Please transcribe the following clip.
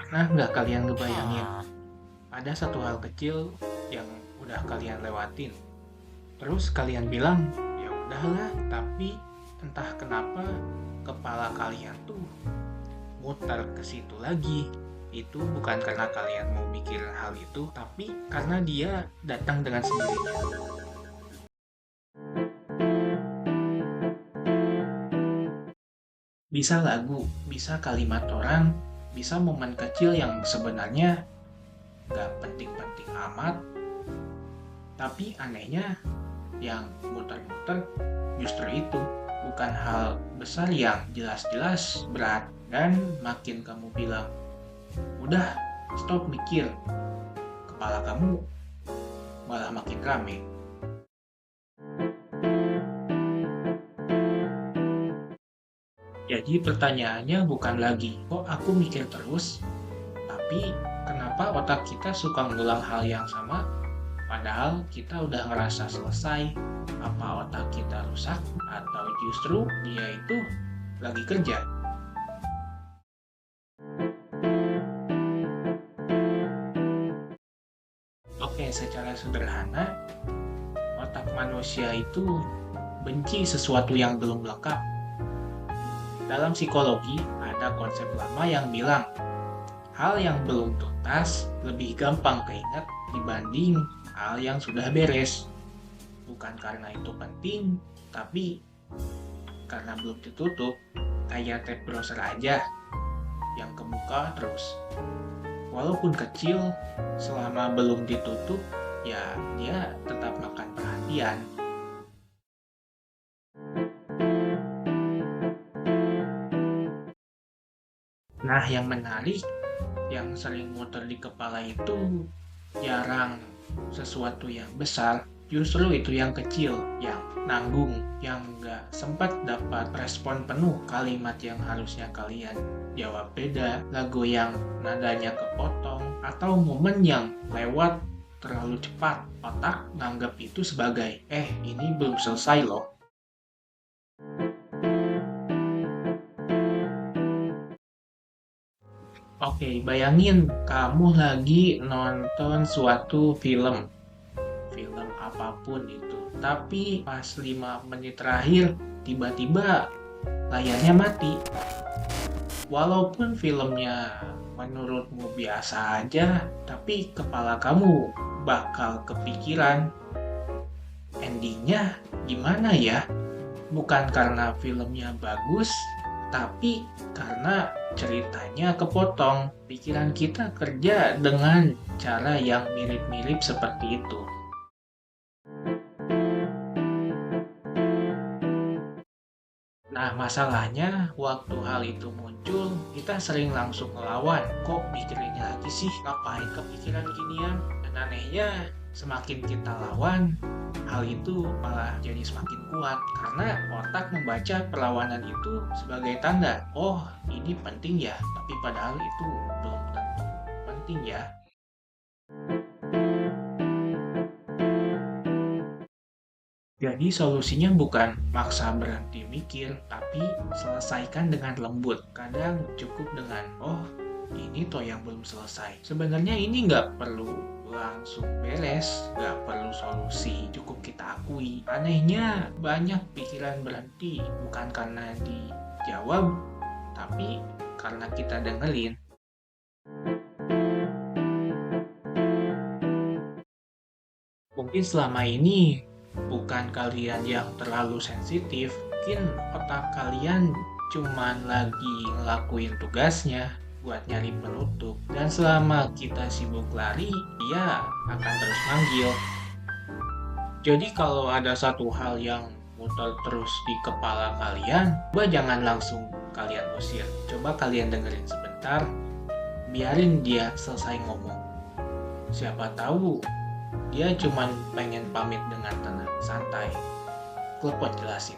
Pernah nggak kalian ngebayangin, ada satu hal kecil yang udah kalian lewatin, terus kalian bilang, ya udahlah, tapi entah kenapa kepala kalian tuh muter ke situ lagi. Itu bukan karena kalian mau mikirin hal itu, tapi karena dia datang dengan sendirinya. Bisa lagu, bisa kalimat orang, bisa momen kecil yang sebenarnya nggak penting-penting amat, tapi anehnya yang muter-muter justru itu bukan hal besar yang jelas-jelas berat, dan makin kamu bilang, udah stop mikir, kepala kamu malah makin rame. Jadi pertanyaannya bukan lagi, kok aku mikir terus, tapi kenapa otak kita suka ngulang hal yang sama, padahal kita udah ngerasa selesai. Apa otak kita rusak, atau justru dia itu lagi kerja? Oke, secara sederhana, otak manusia itu benci sesuatu yang belum lengkap. Dalam psikologi, ada konsep lama yang bilang, hal yang belum tuntas lebih gampang keinget dibanding hal yang sudah beres. Bukan karena itu penting, tapi karena belum ditutup, kayak tape browser aja yang kebuka terus. Walaupun kecil, selama belum ditutup, ya dia tetap makan perhatian. Nah, yang menarik, yang sering muter di kepala itu jarang sesuatu yang besar, justru itu yang kecil, yang nanggung, yang nggak sempat dapat respon penuh kalimat yang harusnya kalian jawab beda, lagu yang nadanya kepotong, atau momen yang lewat terlalu cepat. Otak nganggap itu sebagai, ini belum selesai loh. Oke, bayangin kamu lagi nonton suatu film apapun itu. Tapi pas 5 menit terakhir, tiba-tiba layarnya mati. Walaupun filmnya menurutmu biasa aja, tapi kepala kamu bakal kepikiran, endingnya gimana ya? Bukan karena filmnya bagus, tapi karena ceritanya kepotong. Pikiran kita kerja dengan cara yang mirip-mirip seperti itu. Nah, masalahnya waktu hal itu muncul, kita sering langsung ngelawan. Kok mikirinnya lagi sih? Ngapain kepikiran ginian? Dan anehnya, semakin kita lawan, hal itu malah jadi semakin kuat. Karena otak membaca perlawanan itu sebagai tanda, oh ini penting ya, tapi padahal itu belum tentu penting ya. Jadi solusinya bukan maksa berhenti mikir, tapi selesaikan dengan lembut. Kadang cukup dengan, oh ini toh yang belum selesai. Sebenarnya ini nggak perlu langsung beres, nggak perlu solusi, cukup kita akui. Anehnya banyak pikiran berhenti, bukan karena dijawab, tapi karena kita dengerin. Mungkin selama ini bukan kalian yang terlalu sensitif, mungkin otak kalian cuman lagi ngelakuin tugasnya buat nyari penutup. Dan selama kita sibuk lari, dia akan terus manggil. Jadi kalau ada satu hal yang muter terus di kepala kalian, coba jangan langsung kalian usir. Coba kalian dengerin sebentar, biarin dia selesai ngomong. Siapa tahu dia cuman pengen pamit dengan tenang, santai. Klepot jelasin.